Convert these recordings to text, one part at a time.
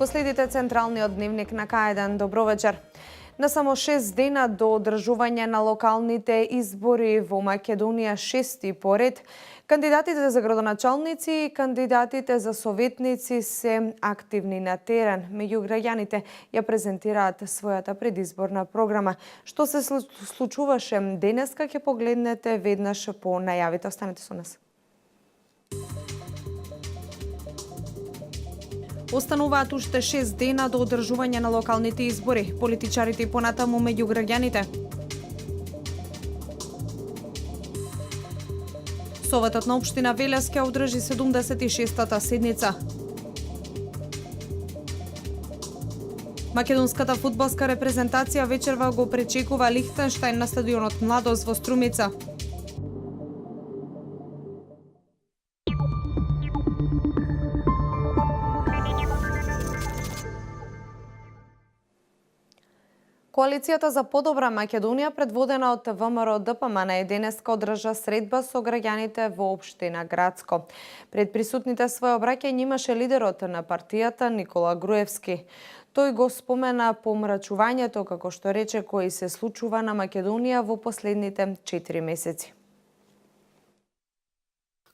Го следите централниот дневник на К1. Добро вечер. На само 6 дена до одржување на локалните избори во Македонија, 6 поред, кандидатите за градоначалници и кандидатите за советници се активни на терен. Меѓу граѓаните ја презентираат својата предизборна програма. Што се случуваше денеска ќе погледнете веднаш по најавите. Останете со нас. Остануваат уште 6 дена до одржување на локалните избори. Политичарите и понатаму меѓу граѓаните. Советот на општина Велес ќе одржи 76-та седница. Македонската фудбалска репрезентација вечерва го пречекува Лихтенштајн на стадионот Младост во Струмица. Коалицијата за подобра Македонија, предводена од ВМРО-ДПМН, денеска одржа средба со граѓаните во општина Грацко. Пред присутните свој обраќање имаше лидерот на партијата Никола Груевски. Тој го спомена помрачувањето, како што рече, кои се случува на Македонија во последните 4 месеци.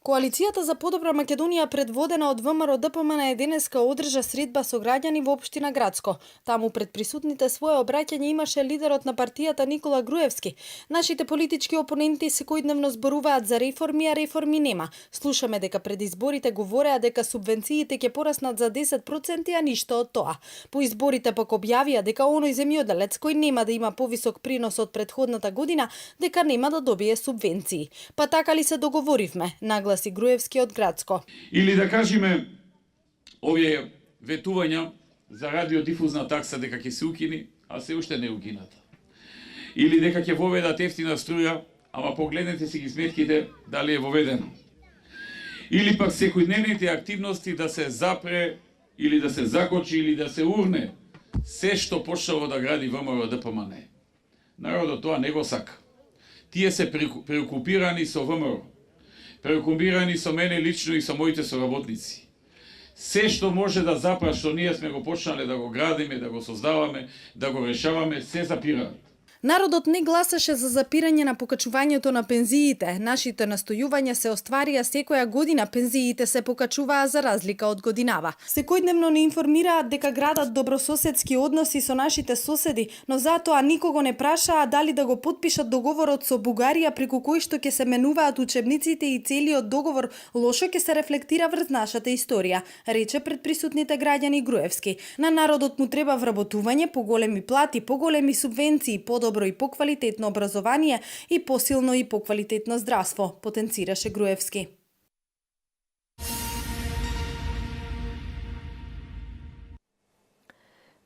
Коалицијата за подобра Македонија, предводена од ВМРО-ДПМН, денеска одржа средба со граѓани во општина Грацко. Таму пред присутните свое обраќање имаше лидерот на партијата Никола Груевски. Нашите политички опоненти секојдневно зборуваат за реформи, а реформи нема. Слушаме дека пред изборите говореа дека субвенциите ќе пораснат за 10%, а ништо од тоа. По изборите пак објавија дека оној земјоделец кој нема да има повисок принос од претходната година, дека нема да добие субвенции. Па така ли се договоривме? Нагласи Груевски од Грацко. Или да кажеме, овие ветувања за радиодифузна такса дека ќе се укини, а се уште не укината. Или дека ќе воведат ефтина струја, ама погледнете си ги сметките дали е воведено. Или пак секојдневните активности да се запре, или да се закочи, или да се урне се што почнало да гради ВМРО-ДПМН. Народот тоа не го сака. Тие се преокупирани со ВМРО. Преокупирани со мене лично и со моите соработници. Се што може да запра, што ние сме го почнале да го градиме, да го создаваме, да го решаваме, се запираат. Народот не гласаше за запирање на покачувањето на пензиите. Нашите настојувања се остварија секоја година, пензиите се покачуваа за разлика од годинава. Секојдневно не информираат дека градат добрососедски односи со нашите соседи, но затоа никого не прашаа дали да го потпишат договорот со Бугарија преку кој што ќе се менуваат учебниците и целиот договор лошо ќе се рефлектира врз нашата историја, рече пред присутните граѓани Груевски. На народот му треба вработување, поголеми плати, поголеми субвенции, подобро и поквалитетно образование и посилно и поквалитетно здравство, потенцираше Груевски.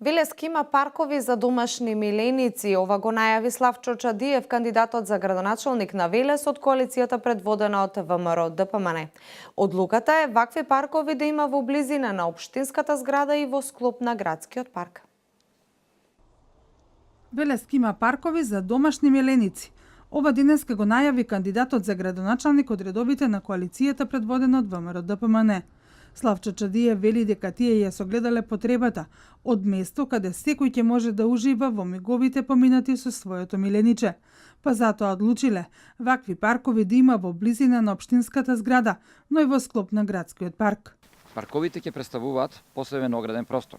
Велески има паркови за домашни миленици. Ова го најави Славчо Чадиев, кандидатот за градоначалник на Велес од коалицијата предводена од ВМРО-ДПМН. Одлуката е вакви паркови да има во близина на општинската зграда и во склоп на градскиот парк. Велески има паркови за домашни миленици. Ова денеска го најави кандидатот за градоначалник од редовите на коалицијата предводена од ВМРО-ДПМН. Славчо Чадиев вели дека тие ја согледале потребата од место каде секој ќе може да ужива во миговите поминати со своето милениче. Па затоа одлучиле вакви паркови да има во близина на општинската зграда, но и во склоп на градскиот парк. Парковите ќе представуваат посебен ограден простор.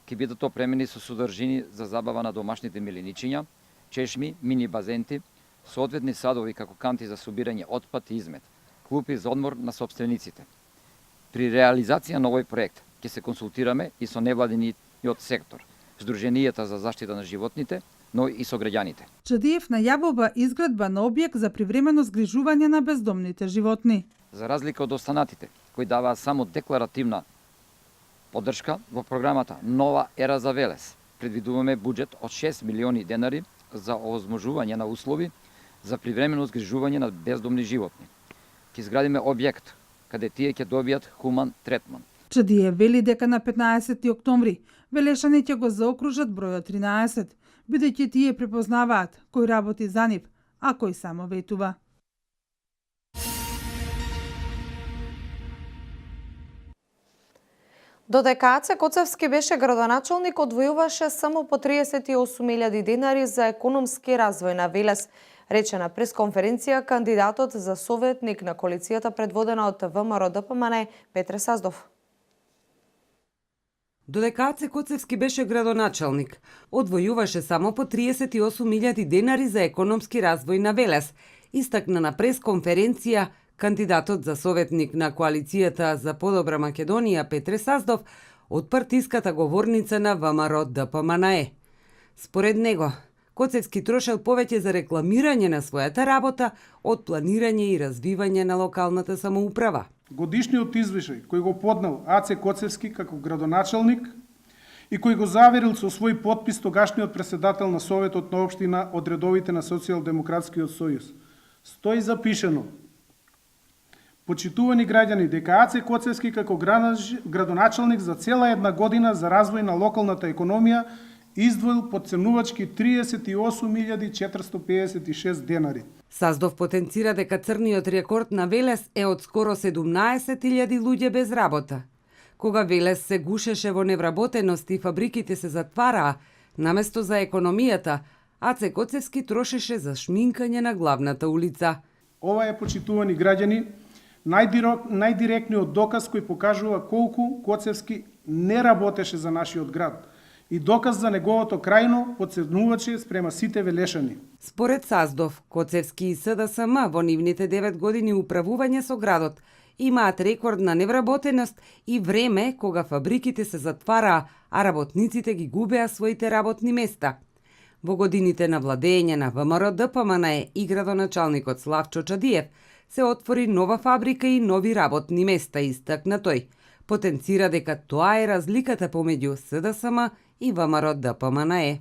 Ќе бидат опремени со содржини за забава на домашните миленичиња, чешми, мини базенти, соодветни садови како канти за собирање отпад и измет, клупи за одмор на сопствениците. При реализација на овој проект ќе се консултираме и со невладиниот сектор, Сдруженијата за заштита на животните, но и со граѓаните. Чадиев најавува изградба на објект за привремено згрижување на бездомните животни. За разлика од останатите, кои даваат само декларативна поддршка, во програмата Нова ера за Велес предвидуваме буџет од 6 милиони денари за овозможување на услови за привремено згрижување на бездомни животни. Ќе изградиме објект каде тие ќе добијат хуман третман. Чадиев вели дека на 15 октомври велешани ќе го заокружат бројот 13, бидејќи тие препознаваат кој работи за нив, а кој само ветува. Додека Аце Коцевски беше градоначалник, одвојуваше само по 38.000 денари за економски развој на Велес, рече на пресконференција кандидатот за советник на коалицијата предводена од ВМРО ДПМН Петре Саздов. Додека Аце Коцевски беше градоначалник, одвојуваше само по 38.000 денари за економски развој на Велес, истакна на пресконференција кандидатот за советник на коалицијата за подобра Македонија Петре Саздов од партиската говорница на ВМРО ДПМН. Според него, Коцевски трошел повеќе за рекламирање на својата работа од планирање и развивање на локалната самоуправа. Годишниот извешај кој го поднел Аце Коцевски како градоначалник и кој го заверил со свој подпис тогашниот председател на Советот на општина од редовите на Социјалдемократскиот сојуз, стои запишено: почитувани граѓани, дека Аце Коцевски како градоначалник за цела една година за развој на локалната економија издвоил подценувачки 38.456 денари. Саздов потенцира дека црниот рекорд на Велес е од скоро 17.000 луѓе без работа. Кога Велес се гушеше во невработеност и фабриките се затвараа, наместо за економијата, Аце Коцевски трошеше за шминкање на главната улица. Ова е, почитувани граѓани, најдиректниот доказ кој покажува колку Коцевски не работеше за нашиот град и доказ за неговото крајно подценуваче спрема сите велешани. Според Саздов, Коцевски и СДСМ во нивните 9 години управување со градот имаат рекорд на невработеност и време кога фабриките се затвараа, а работниците ги губеа своите работни места. Во годините на владење на ВМРО ДПМН и градоначалникот Славчо Чадиев се отвори нова фабрика и нови работни места, истакна тој. Потенцира дека тоа е разликата помеѓу СДСМ и ВМРО ДПМН.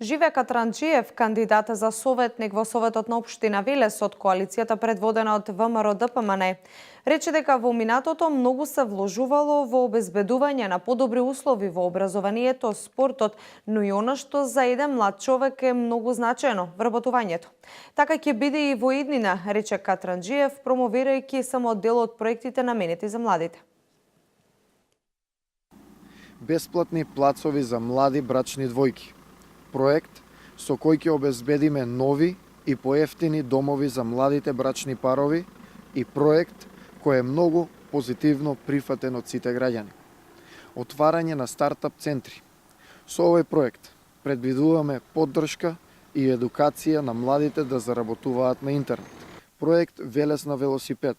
Живе Катранџиев, кандидат за советник во Советот на општина Велес од коалицијата предводена од ВМРО ДПМН, рече дека во минатото многу се вложувало во обезбедување на подобри услови во образованието, спортот, но и она што за еден млад човек е многу значајно, вработувањето. Така ќе биде и во иднина, рече Катранџиев, промовирајќи само дел од проектите наменети за младите. Бесплатни плацови за млади брачни двојки. Проект со кој ќе обезбедиме нови и поевтини домови за младите брачни парови и проект кој е многу позитивно прифатен од сите граѓани. Отварање на стартап центри. Со овој проект предвидуваме поддршка и едукација на младите да заработуваат на интернет. Проект Велес на велосипед,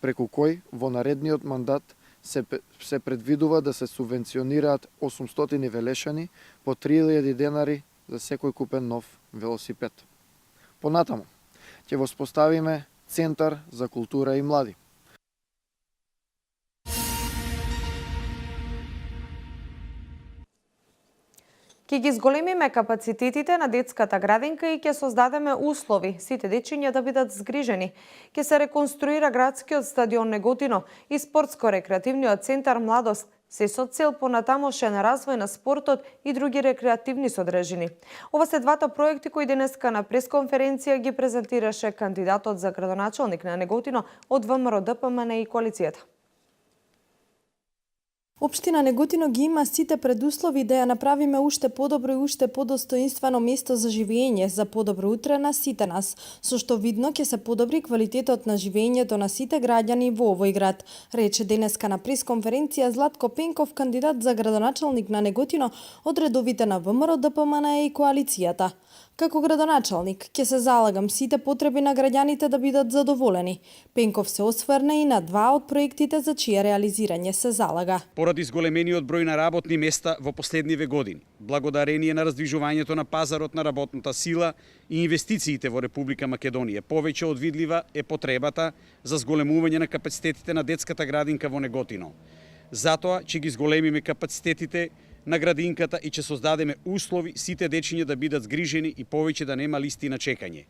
преку кој во наредниот мандат се предвидува да се субвенционираат 800 велешани по 3000 денари за секој купен нов велосипед. Понатаму, ќе воспоставиме Центар за култура и млади. Ќе ги зголемиме капацитетите на детската градинка и ќе создадеме услови сите дечиња да бидат згрижени. Ќе се реконструира градскиот стадион Неготино и спортско-рекреативниот центар Младост, се со цел понатамошен развој на спортот и други рекреативни содржини. Ова се двата проекти кои денеска на пресконференција ги презентираше кандидатот за градоначалник на Неготино од ВМРО ДПМН и коалицијата. Општина Неготино ги има сите предуслови да ја направиме уште подобро и уште подостоинствено место за живење за подобро утре на сите нас, со што видно ќе се подобри квалитетот на живењето на сите граѓани во овој град, рече денеска на пресконференција Златко Пенков, кандидат за градоначалник на Неготино од редовите на ВМРО ДПМН и коалицијата. Како градоначалник, ќе се залагам сите потреби на граѓаните да бидат задоволени. Пенков се осврна и на два од проектите за чие реализирање се залага. Поради зголемениот број на работни места во последниве години, благодарение на раздвижувањето на пазарот на работната сила и инвестициите во Република Македонија, повеќе од видлива е потребата за зголемување на капацитетите на детската градинка во Неготино. Затоа ќе ги зголемиме капацитетите на градинката и ќе создадеме услови сите дечиња да бидат згрижени и повеќе да нема листи на чекање.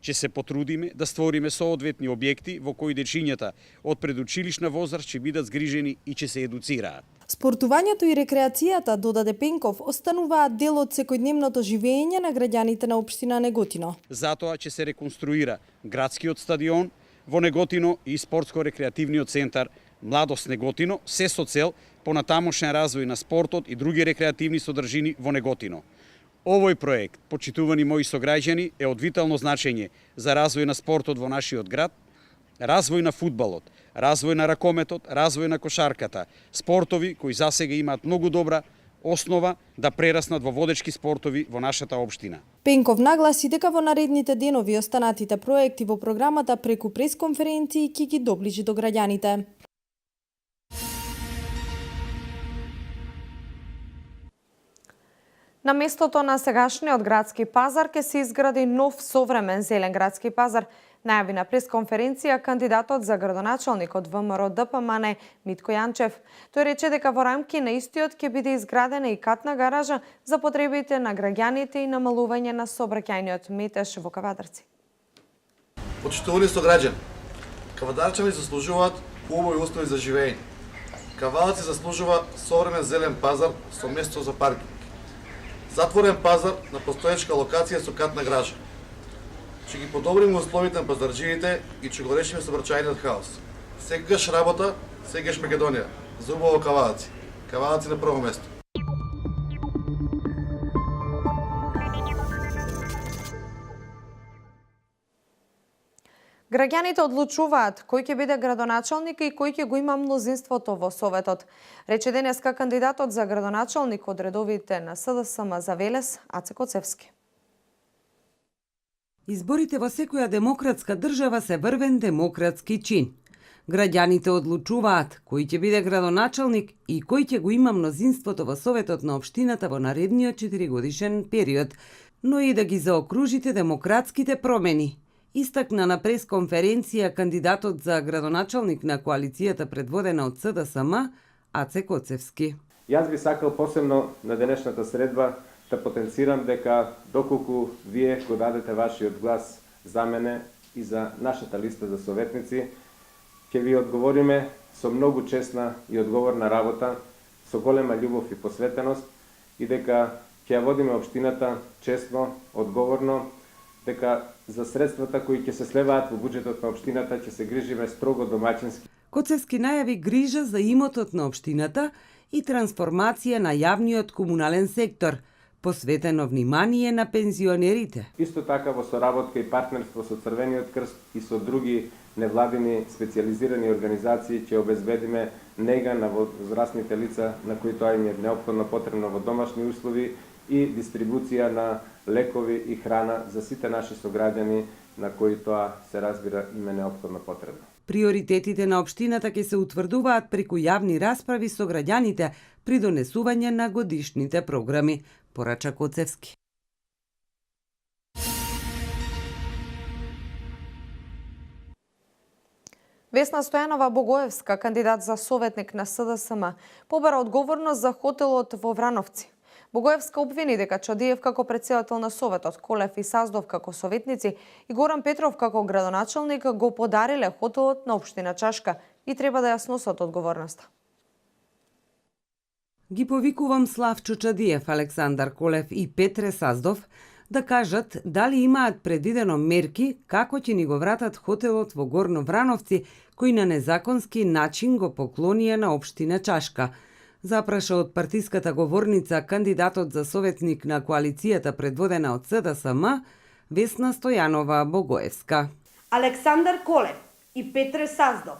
Ќе се потрудиме да створиме соодветни објекти во кои дечињата од предучилишна возраст ќе бидат згрижени и ќе се едуцираат. Спортувањето и рекреацијата, додаде Пенков, остануваат дел од секојдневното живење на граѓаните на општина Неготино. Затоа ќе се реконструира градскиот стадион во Неготино и спортско-рекреативниот центар Младост Неготино, се со цел понатамошен развој на спортот и други рекреативни содржини во Неготино. Овој проект, почитувани мои сограѓани, е од витално значење за развој на спортот во нашиот град, развој на фудбалот, развој на ракометот, развој на кошарката, спортови кои засега имаат многу добра основа да прераснат во водечки спортови во нашата општина. Пенков нагласи дека во наредните денови останатите проекти во програмата преку пресконференции ќе ги доближи до граѓаните. На местото на сегашниот градски пазар ќе се изгради нов современ зелен градски пазар, најави на пресконференција кандидатот за градоначалник од ВМРО ДПМН Митко Јанчев. Тој рече дека во рамки на истиот ќе биде изградена и катна гаража за потребите на граѓаните и намалување на сообраќајниот метеж во Кавадарци. Почитувани сограѓани, кавадарчани заслужуваат убави услови за живење. Кавадарци заслужува современ зелен пазар со место за паркинг. Затворен пазар на постоечка локација со катна гража. Ќе ги подобриме условите на пазарџиите и ќе го решиме сообраќајниот хаос. Секогаш работа, секогаш Македонија. За убаво Кавадарци. Кавадарци на прво место. Граѓаните одлучуваат кој ќе биде градоначалник и кој ќе го има мнозинството во Советот, рече денеска кандидатот за градоначалник од редовите на СДСМ за Велес, Аце Коцевски. Изборите во секоја демократска држава се врвен демократски чин. Граѓаните одлучуваат кој ќе биде градоначалник и кој ќе го има мнозинството во Советот на општината во наредниот 4-годишен период, но и да ги заокружите демократските промени. Истакна на пресконференција кандидатот за градоначалник на коалицијата предводена од СДСМ, Аце Коцевски. Јас би сакал посебно на денешната средба да потенцирам дека доколку вие го дадете вашиот глас за мене и за нашата листа за советници, ќе ви одговориме со многу честна и одговорна работа, со голема љубов и посветеност и дека ќе ја водиме општината честно, одговорно, дека за средствата кои ќе се слеваат во буџетот на општината ќе се грижиме строго домаќински. Коцевски најави грижа за имотот на општината и трансформација на јавниот комунален сектор, посветено внимание на пензионерите. Исто така во соработка и партнерство со Црвениот крст и со други невладини специјализирани организации ќе обезбедиме нега на возрастните лица на кои тоа им е неопходно потребно во домашни услови и дистрибуција на лекови и храна за сите наши сограѓани на кои тоа се разбира им е неопходно потребно. Приоритетите на општината ќе се утврдуваат преку јавни расправи со граѓаните при донесување на годишните програми, порача Коцевски. Весна Стојанова Богоевска, кандидат за советник на СДСМ, побара одговорност за хотелот во Врановци. Богоевска обвини дека Чадиев како претседател на Советот, Колев и Саздов како советници и Горан Петров како градоначалник го подариле хотелот на општина Чашка и треба да ја сносат одговорноста. Ги повикувам Славчо Чадиев, Александар Колев и Петре Саздов да кажат дали имаат предвидено мерки како ќе ни го вратат хотелот во Горно Врановци, кој на незаконски начин го поклонија на општина Чашка. Запраша од партиската говорница кандидатот за советник на коалицијата предводена од СДСМ, Весна Стојанова Богоевска. Александар Колев и Петре Саздов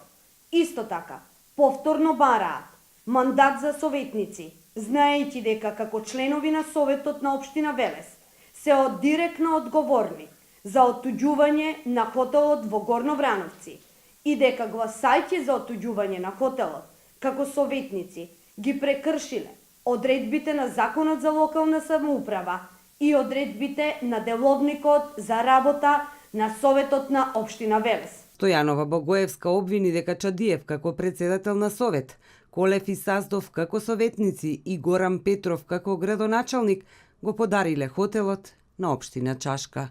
исто така повторно бараат мандат за советници, знаејќи дека како членови на Советот на општина Велес се директно одговорни за оттуѓување на хотелот во Горно Врановци и дека гласајќи за оттуѓување на хотелот како советници ги прекршиле одредбите на Законот за локална самоуправа и одредбите на деловникот за работа на Советот на општина Велес. Стојанова Богоевска обвини дека Чадиев како председател на Совет, Колев и Саздов како советници и Горан Петров како градоначалник го подариле хотелот на општина Чашка.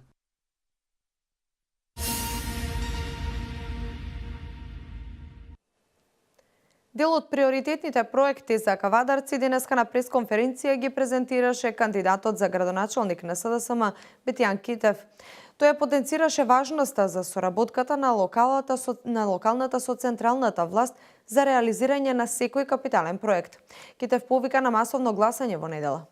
Дел од приоритетните проекти за Кавадарци денеска на пресконференција ги презентираше кандидатот за градоначалник на СДСМ Бетјан Китев. Тој потенцираше важноста за соработката на локалната со централната власт за реализирање на секој капитален проект. Китев повика на масовно гласање во недела.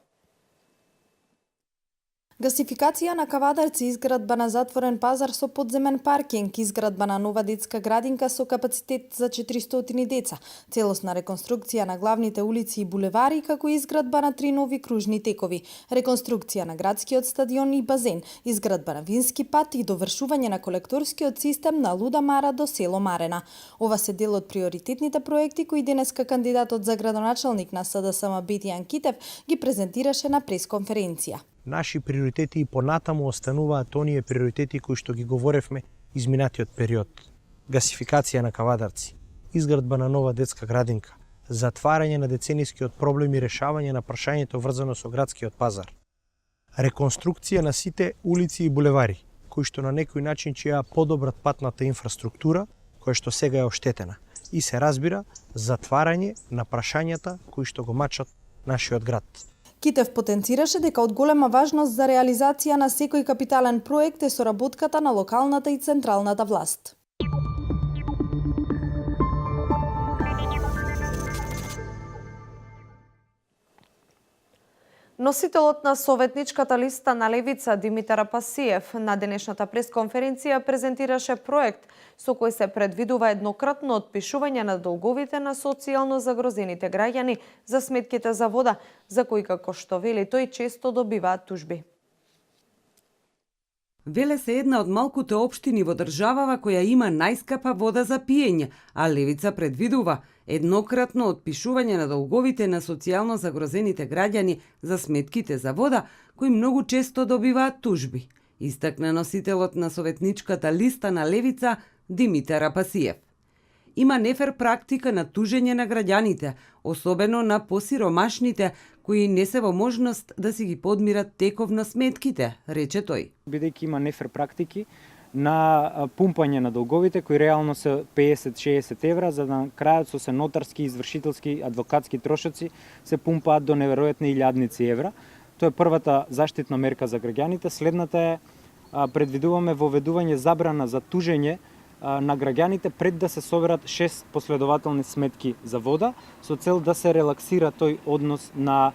Гасификација на Кавадарци, изградба на затворен пазар со подземен паркинг, изградба на нова детска градинка со капацитет за 400 деца, целосна реконструкција на главните улици и булевари, како и изградба на 3 нови кружни текови, реконструкција на градскиот стадион и базен, изградба на вински пат и довршување на колекторскиот систем на Луда Мара до село Марена. Ова се дел од приоритетните проекти кои денеска кандидатот за градоначалник на СДСМ Бетјан Китев ги презентираше на пресконференција. Наши приоритети и понатаму остануваат оние приоритети кои што ги говоревме изминатиот период. Гасификација на Кавадарци, изградба на нова детска градинка, затварање на деценискиот проблем и решавање на прашањето врзано со градскиот пазар. Реконструкција на сите улици и булевари, кои што на некој начин ќе ја подобрат патната инфраструктура, која што сега е оштетена. И се разбира, затварање на прашањата кои што го мачат нашиот град. Китев потенцираше дека од голема важност за реализација на секој капитален проект е соработката на локалната и централната власт. Носителот на советничката листа на Левица Димитар Апасиев на денешната пресконференција презентираше проект со кој се предвидува еднократно отпишување на долговите на социјално загрозените граѓани за сметките за вода, за кои, како што вели тој, често добиваат тужби. Велес е една од малкуте општини во државава која има најскапа вода за пиење, а Левица предвидува еднократно отпишување на долговите на социјално загрозените граѓани за сметките за вода, кои многу често добиваат тужби, истакна носителот на советничката листа на Левица Димитар Апасиев. Има нефер практика на тужење на граѓаните, особено на посиромашните, кои не се во можност да си ги подмират тековно сметките, рече тој. Бидејќи има нефер практики на пумпање на долговите, кои реално се 50-60 евра, за да на крајот со се нотарски, извршителски, адвокатски трошоци се пумпаат до неверојатни илјадници евра. Тоа е првата заштитна мерка за граѓаните. Следната е предвидуваме воведување забрана за тужење на граѓаните пред да се соберат 6 последователни сметки за вода, со цел да се релаксира тој однос на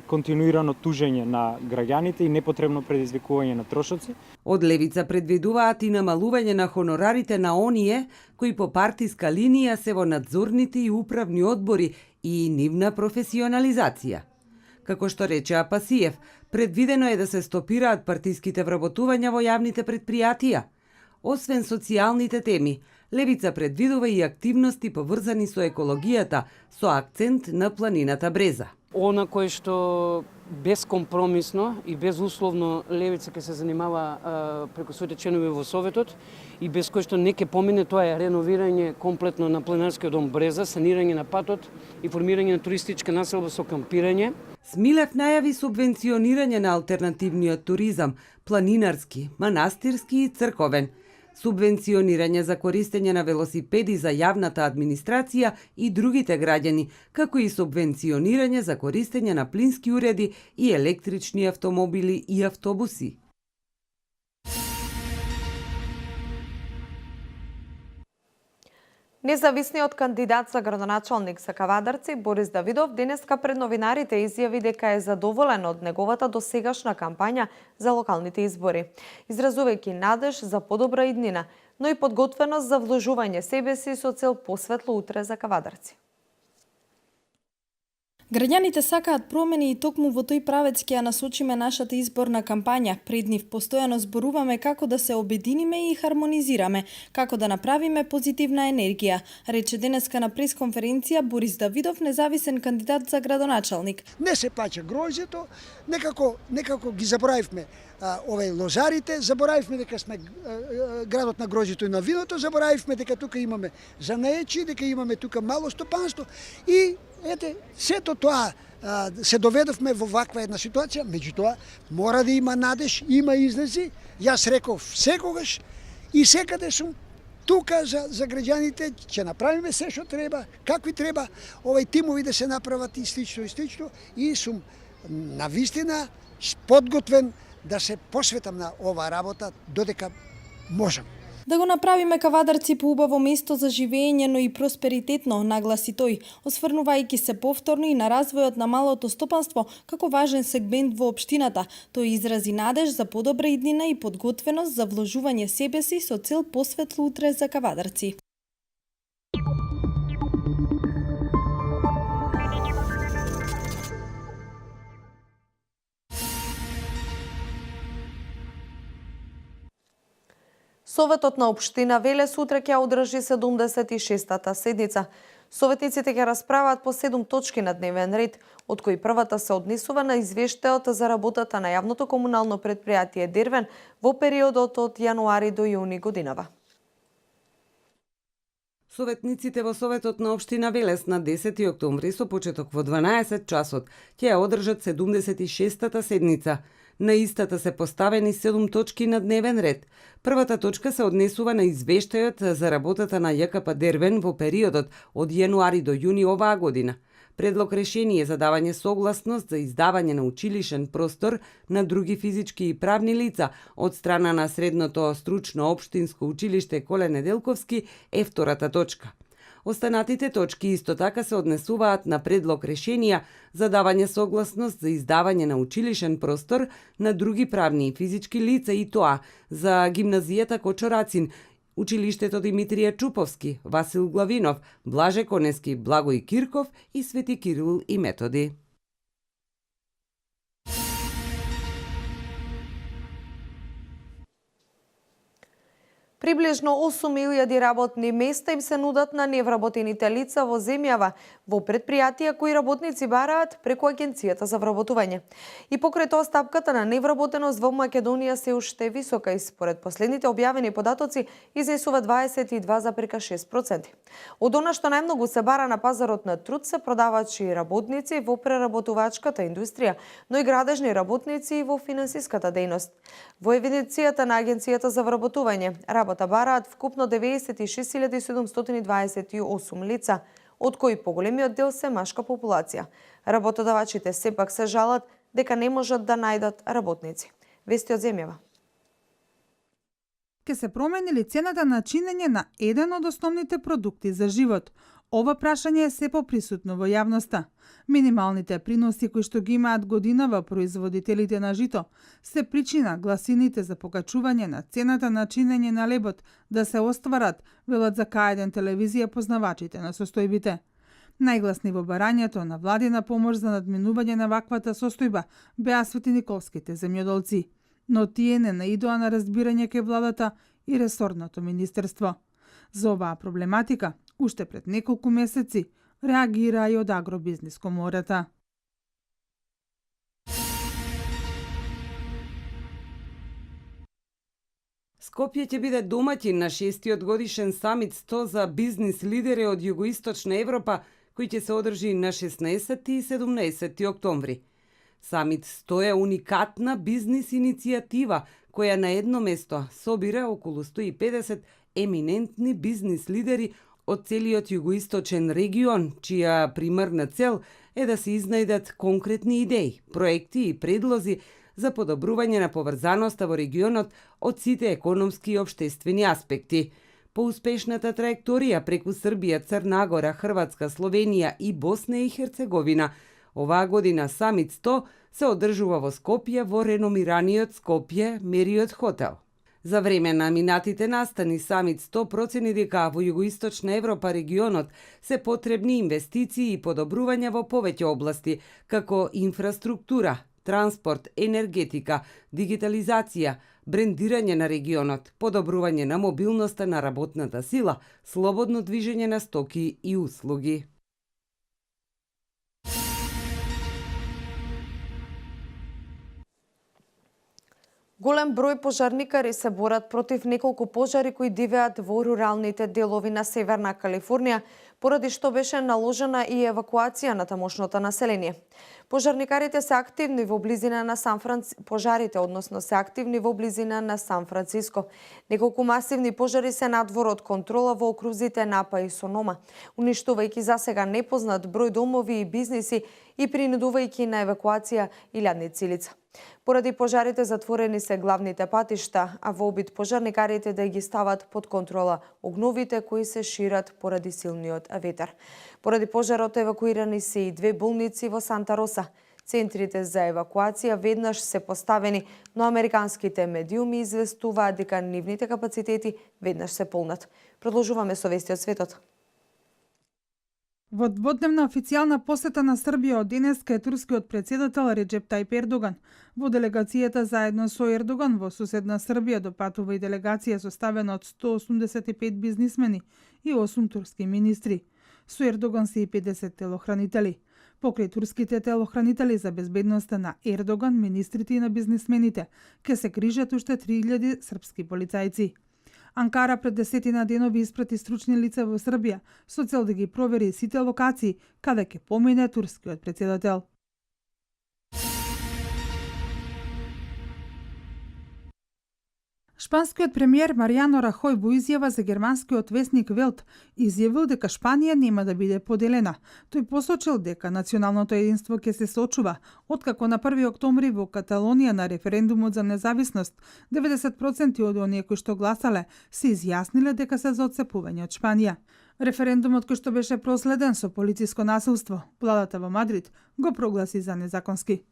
континуирано тужење на граѓаните и непотребно предизвикување на трошоци. Од Левица предвидуваат и намалување на хонорарите на оние кои по партиска линија се во надзорните и управни одбори и нивна професионализација. Како што рече Апасиев, предвидено е да се стопираат партиските вработувања во јавните предпријатија. Освен социјалните теми, Левица предвидува и активности поврзани со екологијата, со акцент на планината Бреза. Она кој што безкомпромисно и безусловно Левица ќе се занимава преку своите членови во Советот и без кој што не ќе помине, тоа е реновирање комплетно на планинарскиот дом Бреза, санирање на патот и формирање на туристичка населба со кампирање. Смилев најави субвенционирање на алтернативниот туризам, планинарски, манастирски и црковен, субвенционирање за користење на велосипеди за јавната администрација и другите граѓани, како и субвенционирање за користење на плински уреди и електрични автомобили и автобуси. Независниот кандидат за градоначалник за Кавадарци Борис Давидов денеска пред новинарите изјави дека е задоволен од неговата досегашна кампања за локалните избори, изразувајќи надеж за подобра иднина, но и подготвеност за вложување себе си со цел посветло утре за Кавадарци. Граѓаните сакаат промени и токму во тој правец ќе ја насочиме нашата изборна кампања. Пред нив постојано зборуваме како да се обединиме и хармонизираме, како да направиме позитивна енергија, рече денеска на пресконференција Борис Давидов, независен кандидат за градоначалник. Не се плаќа гроздето, некако ги заборавивме лозарите, заборавивме дека сме градот на гроздето и на виното, заборавивме дека тука имаме занаечи, дека имаме тука мало стопанство и ете, сето тоа се доведовме во ваква една ситуација, меѓутоа мора да има надеж, има излези. Јас реков секогаш и секаде сум тука за граѓаните ќе направиме се што треба, какви треба тимови да се направат и слично и сум навистина подготвен да се посветам на оваа работа додека можам. Да го направиме Кавадарци поубаво место за живење, но и просперитетно, нагласи тој, осврнувајќи се повторно и на развојот на малото стопанство како важен сегмент во општината. Тој изрази надеж за подобра иднина и подготвеност за вложување себе си со цел посветло утре за Кавадарци. Советот на општина Велес утре ќе одржи 76-та седница. Советниците ќе расправат по 7 точки на дневен ред, од кои првата се однесува на извештајот за работата на јавното комунално претпријатие Дервен во периодот од јануари до јуни годинава. Советниците во Советот на општина Велес на 10 октомври со почеток во 12 часот ќе ја одржат 76-та седница. На истата се поставени 7 точки на дневен ред. Првата точка се однесува на извештајот за работата на ЈКП Дервен во периодот од јануари до јуни оваа година. Предлог решение за давање согласност за издавање на училишен простор на други физички и правни лица од страна на Средното стручно општинско училиште Коле Неделковски е втората точка. Останатите точки исто така се однесуваат на предлог решенија за давање согласност за издавање на училишен простор на други правни и физички лица и тоа за гимназијата Кочорацин, училиштето Димитрија Чуповски, Васил Главинов, Блаже Конески, Благој Кирков и Свети Кирил и Методи. Приближно 8.000 работни места им се нудат на невработените лица во земјава, во претпријатија кои работници бараат преку Агенцијата за вработување. И покрај тоа стапката на невработеност во Македонија се уште висока и според последните објавени податоци изнесува 22,6%. Од она што најмногу се бара на пазарот на труд се продавачи и работници во преработувачката индустрија, но и градежни работници и во финансиската дејност. Во евиденцијата на Агенцијата за вработување работа бараат вкупно 96.728 лица, од кои поголемиот дел се машка популација. Работодавачите сепак се жалат дека не можат да најдат работници. Вести од земјава. Ке се промени ли цената на чинење на еден од основните продукти за живот? Ова прашање е се поприсутно во јавноста. Минималните приноси кои што ги имаат годинава производителите на жито се причина гласините за покачување на цената на чинење на лебот да се остварат, велат за К1 телевизија познавачите на состојбите. Најгласни во барањето на владина помош за надминување на ваквата состојба беа светиниколските земјоделци, но тие не наидоа на разбирање кај владата и ресорното министерство. За оваа проблематика уште пред неколку месеци реагира и од Агробизнис комората. Скопје ќе биде домаќин на 6-тиот годишен самит 100 за бизнис лидери од Југоисточна Европа, кој ќе се одржи на 16 и 17 октомври. Самит 100 е уникатна бизнис иницијатива која на едно место собира околу 150 еминентни бизнис лидери од целиот југоисточен регион, чија примарна цел е да се изнајдат конкретни идеи, проекти и предлози за подобрување на поврзаноста во регионот од сите економски и општествени аспекти. По успешната траекторија преку Србија, Црна Гора, Хрватска, Словенија и Босна и Херцеговина, оваа година Самит 100 се одржува во Скопје во реномираниот Скопје Мериот хотел. За време на минатите настани Самит 100 процени дека во Југоисточна Европа регионот се потребни инвестиции и подобрувања во повеќе области, како инфраструктура, транспорт, енергетика, дигитализација, брендирање на регионот, подобрување на мобилноста на работната сила, слободно движење на стоки и услуги. Голем број пожарникари се борат против неколку пожари кои дивеат во руралните делови на Северна Калифорнија, поради што беше наложена и евакуација на тамошното население. Пожарникарите се активни во близина на се активни во близина на Сан Франциско. Неколку масивни пожари се надвор од контрола во окрузите Напа и Сонома, уништувајќи засега непознат број домови и бизниси и принудувајќи на евакуација илјадни лица. Поради пожарите затворени се главните патишта, а во обид пожарникарите да ги стават под контрола огновите кои се шират поради силниот ветер. Поради пожарот евакуирани се и 2 болници во Санта Роса. Центрите за евакуација веднаш се поставени, но американските медиуми известуваат дека нивните капацитети веднаш се полнат. Продолжуваме со вести од светот. Во дводневна официјална посета на Србија од денеска е турскиот председател Реджеп Тајип Ердоган. Во делегацијата заедно со Ердоган во соседна Србија допатува и делегација составена од 185 бизнисмени и 8 турски министри. Со Ердоган се и 50 телохранители. Покрај турските телохранители за безбедноста на Ердоган, министрите и на бизнисмените, ке се крижат уште 3000 српски полицајци. Анкара пред 10 денови испрати стручни лица во Србија со цел да ги провери сите локации каде ќе помине турскиот председател. Шпанскиот премиер Маријано Рахој во изјава за германскиот весник Велт изјавил дека Шпанија нема да биде поделена. Тој посочил дека националното единство ќе се сочува, откако на 1 октомври во Каталонија на референдумот за независност 90% од оние кои што гласале се изјасниле дека се за отцепување од Шпанија. Референдумот кој што беше проследен со полициско насилство, владата во Мадрид го прогласи за незаконски.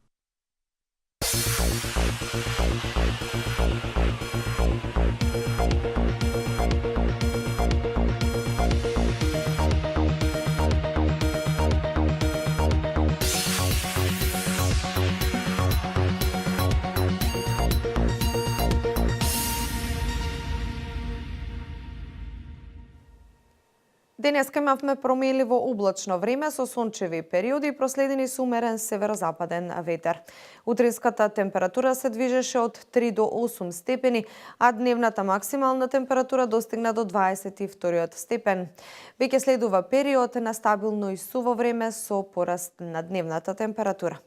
Денеска имавме променливо облачно време со сончеви периоди и проследени со умерен северозападен ветер. Утринската температура се движеше од 3 до 8 степени, а дневната максимална температура достигна до 22 степен. Веќе следува период на стабилно и суво време со пораст на дневната температура.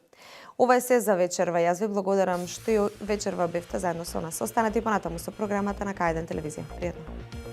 Ова е се за вечерва. Јас ви благодарам што и вечерва бевте заедно со нас. Останете понатаму со програмата на К1 телевизија. Пријатно.